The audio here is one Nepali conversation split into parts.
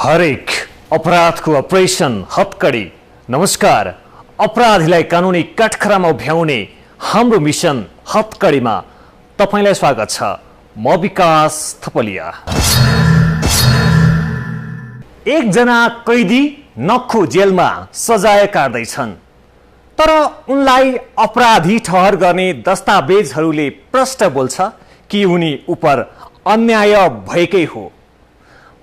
हरेक अपराधको अपरेसन हत्कडी। नमस्कार, अपराधीलाई कानुनी कठघरामा उभ्याउने हाम्रो मिसन हत्कडीमा तपाईलाई स्वागत छ। म विकास थपलिया। एकजना कैदी नक्खु जेलमा सजाय काट्दैछन्, तर उनलाई अपराधी ठहर गर्ने दस्तावेजहरूले प्रश्न बोल्छ कि उनी उपर अन्याय भएकै हो।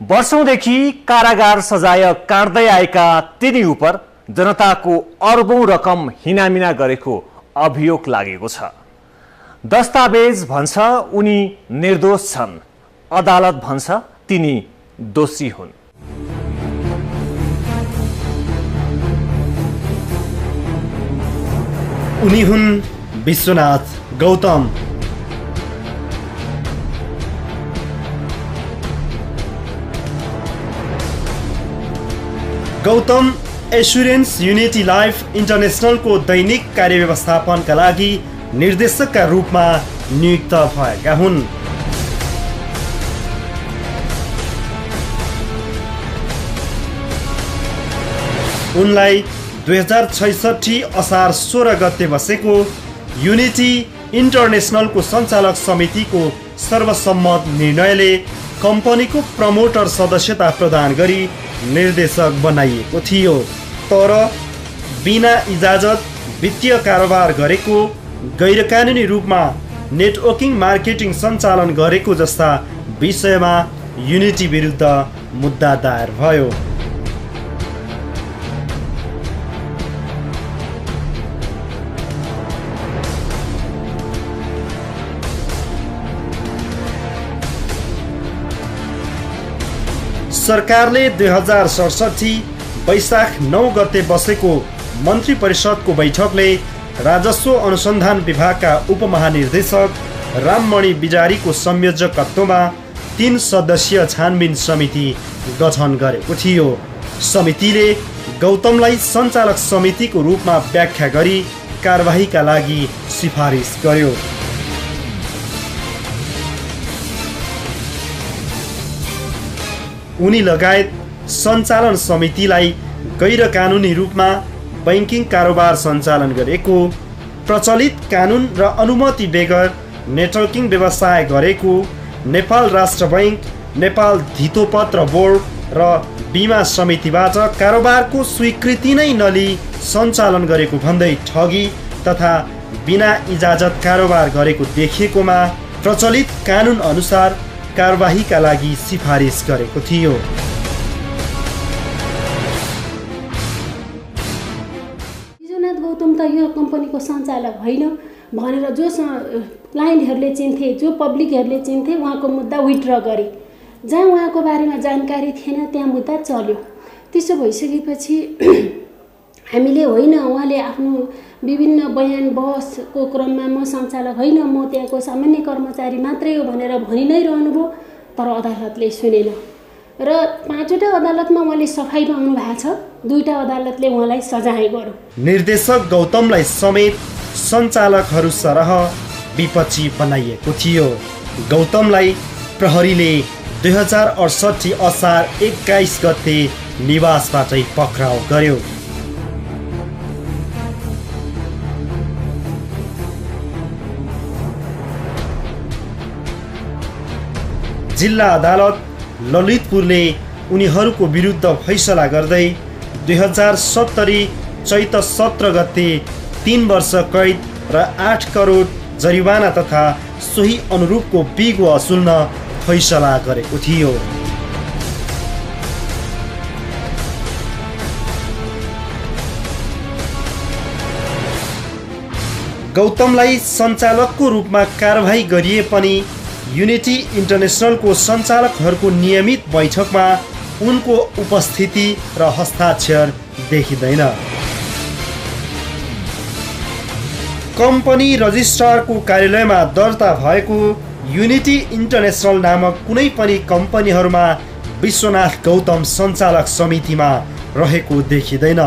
वर्षौंदेखि कारागार सजाय काट्दै आएका तिनी उपर जनताको अर्बौं रकम हिनामिना गरेको अभियोग लागेको छ। दस्तावेज भन्छ उनी निर्दोष छन्, अदालत भन्छ तिनी दोषी हुन्। उनी हुन् Vishwanath Gautam. Gautam assurance unity life इन्टरनेसनलको दैनिक कार्यव्यवस्थापनका लागि निर्देशकका रूपमा नियुक्त भएका हुन्। उनलाई 2066 असार 16 गते बसेको युनिटी इन्टरनेसनलको सञ्चालक समितिको सर्वसम्मत निर्णयले कम्पनीको प्रमोटर सदस्यता प्रदान गरी निर्देशक बनाइएको थियो। तर बिना इजाजत वित्तीय कारोबार गरेको, गैरकानुनी रूपमा नेटवर्किङ मार्केटिङ सञ्चालन गरेको जस्ता विषयमा युनिटी विरुद्ध मुद्दा दायर भयो। सरकारले 2067 वैशाख 9 गते बसेको मन्त्री परिषदको बैठकले राजस्व अनुसन्धान विभागका उपमहानिर्देशक राममणि बिजारीको संयोजकत्वमा 3 सदस्यीय छानबिन समिति गठन गरेको थियो। समितिले गौतमलाई सञ्चालक समितिको रूपमा व्याख्या गरी कारबाहीका लागि सिफारिस गर्यो। उनी लगायत सञ्चालन समितिलाई गैरकानुनी रूपमा बैंकिङ कारोबार सञ्चालन गरेको, प्रचलित कानुन र अनुमति बेगर नेटवर्किङ व्यवसाय गरेको, नेपाल राष्ट्र बैंक, नेपाल धितोपत्र बोर्ड र बीमा समितिबाट कारोबारको स्वीकृति नै नलिई सञ्चालन गरेको भन्दै ठगी तथा बिना इजाजत कारोबार गरेको देखिएकोमा प्रचलित कानुन अनुसार कारबाहीका लागि सिफारिस गरेको थियो। विश्वनाथ गौतम त यो कम्पनीको सञ्चालक होइन भनेर जो क्लाइन्टहरूले चिन्थे, जो पब्लिकहरूले चिन्थे, उहाँको मुद्दा विथड्र गरे। जहाँ उहाँको बारेमा जानकारी थिएन त्यहाँ मुद्दा चल्यो। त्यसो भइसकेपछि हामीले होइन, उहाँले आफ्नो विभिन्न बयान बहसको क्रममा म सञ्चालक होइन, म त्यहाँको सामान्य कर्मचारी मात्रै हो भनेर भनि नै रहनुभयो। तर अदालतले सुनेन र 5वटा अदालतमा उहाँले सफाइ पाउनु भएको छ। 2टा अदालतले उहाँलाई सजाय गर्यो। निर्देशक गौतमलाई समेत सञ्चालकहरू सरह विपक्षी बनाइएको थियो। गौतमलाई प्रहरीले 2068 असार 21 गते निवासबाटै पक्राउ गर्यो। जिल्ला अदालत ललितपुरले उनीहरूको विरुद्ध फैसला गर्दै 2070 चैत 17 गते 3 वर्ष कैद र 8 करोड जरिवाना तथा सोही अनुरूपको बिगो असुल्न फैसला गरेको थियो। गौतमलाई सञ्चालकको रूपमा कारबाही गरिए पनि युनिटी इन्टरनेसनलको सञ्चालकहरूको नियमित बैठकमा उनको उपस्थिति र हस्ताक्षर देखिँदैन। कम्पनी रजिस्ट्रारको कार्यालयमा दर्ता भएको युनिटी इन्टरनेसनल नामक कुनै पनि कम्पनीहरूमा विश्वनाथ गौतम सञ्चालक समितिमा रहेको देखिँदैन।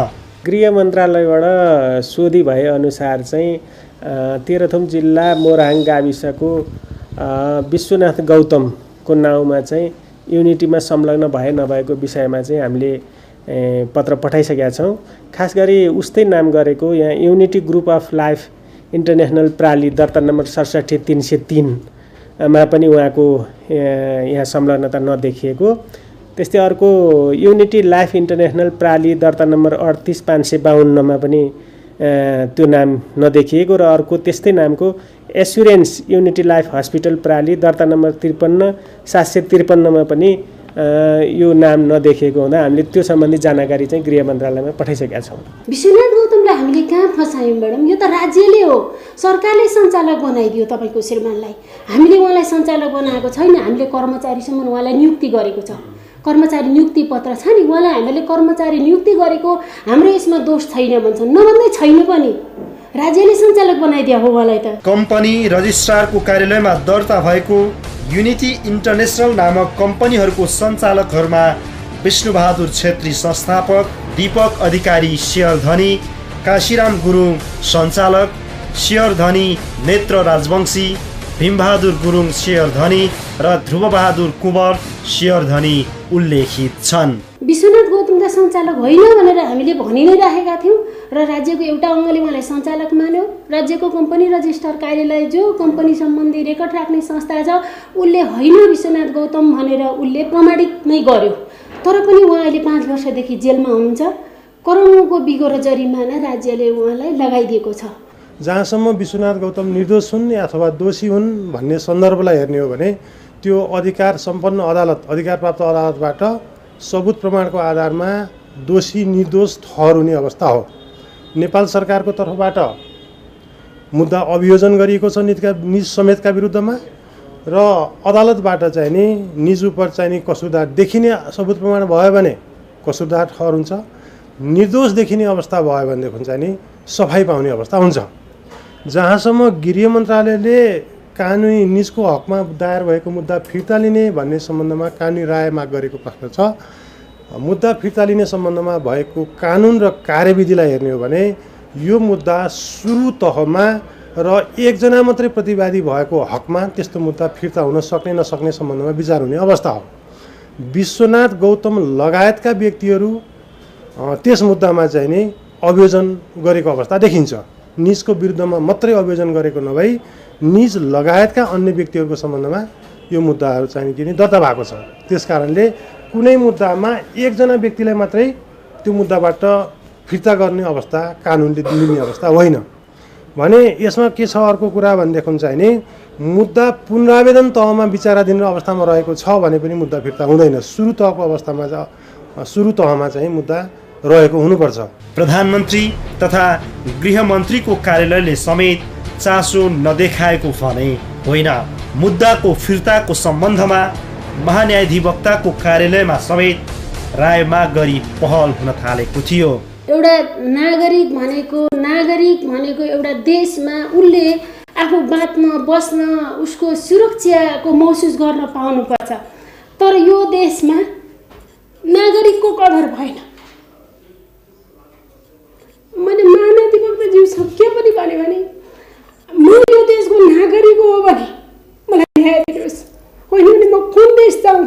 गृह मन्त्रालयबाट सोधी भए अनुसार चाहिँ तेह्रथुम जिल्ला मोरहाङ गाविसको विश्वनाथ गौतमको नाउँमा चाहिँ युनिटीमा संलग्न भए नभएको विषयमा चाहिँ हामीले पत्र पठाइसकेका छौँ। खास गरी उस्तै नाम गरेको यहाँ unity group of life international प्राली दर्ता नम्बर 67303 मा पनि उहाँको यहाँ संलग्नता नदेखिएको। त्यस्तै अर्को युनिटी लाइफ इन्टरनेसनल प्राली दर्ता नम्बर 38552 मा पनि त्यो नाम नदेखिएको र अर्को त्यस्तै नामको एस्युरेन्स युनिटी लाइफ हस्पिटल प्राली दर्ता नम्बर 53753 मा पनि यो नाम नदेखिएको हुँदा हामीले त्यो सम्बन्धी जानकारी चाहिँ गृह मन्त्रालयमा पठाइसकेका छौँ। विश्वनाथ गौतमलाई हामीले कहाँ फसायौँ म्याडम? यो त राज्यले हो, सरकारले सञ्चालक बनाइदियो तपाईँको श्रीमानलाई। हामीले उहाँलाई सञ्चालक बनाएको छैन, हामीले कर्मचारीसम्म उहाँलाई नियुक्ति गरेको छ। कर्मचारी नियुक्ति पत्र छ नि, उहाँलाई हामीले कर्मचारी नियुक्ति गरेको, हाम्रो यसमा दोष छैन भन्छन्, नभन्दै छैन पनि, राज्यले सञ्चालक बनाइदियो हो उहाँलाई त। कम्पनी रजिस्ट्रारको कार्यालयमा दर्ता भएको युनिटी इन्टरनेसनल नामक कम्पनीहरूको सञ्चालकहरूमा विष्णुबहादुर छेत्री संस्थापक, दीपक अधिकारी शेयर धनी, काशीराम गुरुङ सञ्चालक, शेयर धनी नेत्र राजवंशी, भीमबहादुर गुरुङ शेयर धनी र ध्रुवबहादुर कुँवर शेयर धनी उल्लेखित छन्। विश्वनाथ गौतम त सञ्चालक होइन भनेर हामीले भनि नै राखेका थियौँ र राज्यको एउटा अङ्गले उहाँलाई सञ्चालक मान्यो। राज्यको कम्पनी रजिस्टर कार्यालय जो कम्पनी सम्बन्धी रेकर्ड राख्ने संस्था छ उसले होइन विश्वनाथ गौतम भनेर उसले प्रमाणित नै गर्यो। तर पनि उहाँ अहिले 5 वर्षदेखि जेलमा हुनुहुन्छ। करोडौँको बिगो र जरिमाना राज्यले उहाँलाई लगाइदिएको छ। जहाँसम्म विश्वनाथ गौतम निर्दोष हुन् अथवा दोषी हुन् भन्ने सन्दर्भलाई हेर्ने हो भने त्यो अधिकार सम्पन्न अदालत, अधिकारप्राप्त अदालतबाट सबुत प्रमाणको आधारमा दोषी निर्दोष ठहरुने अवस्था हो। नेपाल सरकारको तर्फबाट मुद्दा अभियोजन गरिएको छ निज समेतका विरुद्धमा र अदालतबाट चाहिँ नि निज उप चाहिँ नि कसुरदार देखिने सबुत प्रमाण भयो भने कसुरदार ठहर हुन्छ, निर्दोष देखिने अवस्था भयो भनेदेखि चाहिँ नि सफाई पाउने अवस्था हुन्छ। जहाँसम्म गृह मन्त्रालयले कानुनी निजको हकमा दायर भएको मुद्दा फिर्ता लिने भन्ने सम्बन्धमा कानुनी राय माग गरेको प्रश्न छ। मुद्दा फिर्ता लिने सम्बन्धमा भएको कानुन र कार्यविधिलाई हेर्ने हो भने यो मुद्दा सुरु तहमा र एकजना मात्रै प्रतिवादी भएको हकमा त्यस्तो मुद्दा फिर्ता हुन सक्ने नसक्ने सम्बन्धमा विचार हुने अवस्था हो। विश्वनाथ गौतम लगायतका व्यक्तिहरू त्यस मुद्दामा चाहिँ नि अभियोजन गरेको अवस्था देखिन्छ। निजको विरुद्धमा मात्रै अभियोजन गरेको नभई निज लगायतका अन्य व्यक्तिहरूको सम्बन्धमा यो मुद्दाहरू चाहिँ किन दर्ता भएको छ। त्यसकारणले कुनै मुद्दामा एकजना व्यक्तिलाई मात्रै त्यो मुद्दाबाट फिर्ता गर्ने अवस्था कानुनले दिने अवस्था होइन भने यसमा के छ अर्को कुरा भनेदेखि चाहिँ नि मुद्दा पुनरावेदन तहमा विचाराधीन अवस्थामा रहेको छ भने पनि मुद्दा फिर्ता हुँदैन। सुरु तहको अवस्थामा सुरु तहमा चाहिँ मुद्दा रहेको हुनुपर्छ। प्रधानमन्त्री तथा गृहमन्त्रीको कार्यालयले समेत चासो नदेखाएको भने होइन। मुद्दाको फिर्ताको सम्बन्धमा महान्यायाधिवक्ताको कार्यालयमा समेत राय माग गरी पहल हुन थालेको थियो। एउटा नागरिक भनेको एउटा देशमा उसले आफू बाँच्न बस्न उसको सुरक्षाको महसुस गर्न पाउनुपर्छ। तर यो देशमा नागरिकको कदर भएन। मैले महान्यायाधिवक्ताज्यूसँग के पनि भने म यो देशको नागरिक हो भने मलाई न्याय दिनुहोस्, होइन भने म कुन देश जाउँ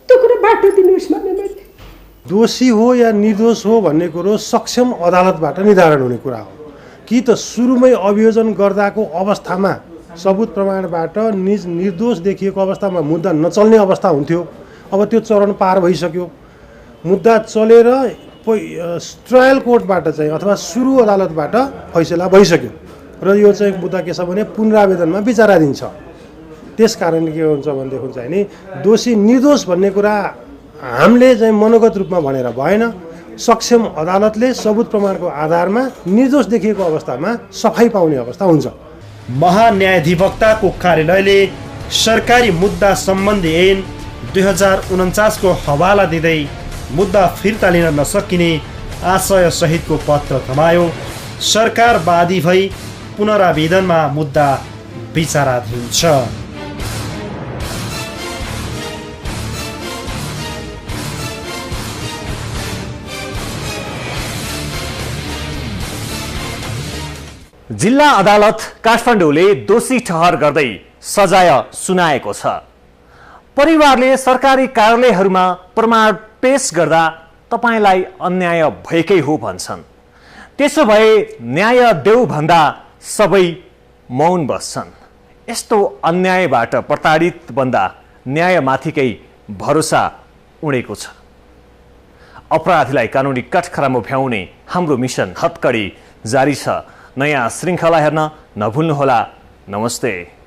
त्यो कुरा बाटो दिनुहोस् भने। दोषी हो या निर्दोष हो भन्ने कुरो सक्षम अदालतबाट निर्धारण हुने कुरा हो कि त सुरुमै अभियोजन गर्दाको अवस्थामा सबुत प्रमाणबाट निज निर्दोष देखिएको अवस्थामा मुद्दा नचल्ने अवस्था हुन्थ्यो। अब त्यो चरण पार भइसक्यो। मुद्दा चलेर ट्रायल कोर्टबाट चाहिँ अथवा सुरु अदालतबाट फैसला भइसक्यो र यो चाहिँ मुद्दा के छ भने पुनरावेदनमा विचाराधीन छ। त्यस कारणले के हुन्छ भनेदेखि चाहिँ नि दोषी निर्दोष भन्ने कुरा हामीले चाहिँ मनोगत रूपमा भनेर भएन। सक्षम अदालतले सबुत प्रमाणको आधारमा निर्दोष देखिएको अवस्थामा सफाई पाउने अवस्था हुन्छ। महान्यायाधिवक्ताको कार्यालयले सरकारी मुद्दा सम्बन्धी ऐन 2049 को हवाला दिँदै मुद्दा फिर्ता लिन नसकिने आशय सहितको पत्र थमायो। सरकार बादी भई पुनरावेदनमा मुद्दा विचाराधीन छ। जिल्ला अदालत काठमाडौँले दोषी ठहर गर्दै सजाय सुनाएको छ। परिवारले सरकारी कार्यालयहरूमा प्रमाण पेश गर्दा तपाईलाई अन्याय भएकै हो भन्छन्। त्यसो भए न्याय देऊ भन्दा सबै मौन बस्छन्। यस्तो अन्यायबाट प्रताडित बन्दा न्यायमाथिकै भरोसा उडेको छ। अपराधीलाई कानुनी कठघरामा भ्याउने हाम्रो मिसन हत्कडी जारी छ। नयाँ श्रृङ्खला हेर्न नभुल्नुहोला। नमस्ते।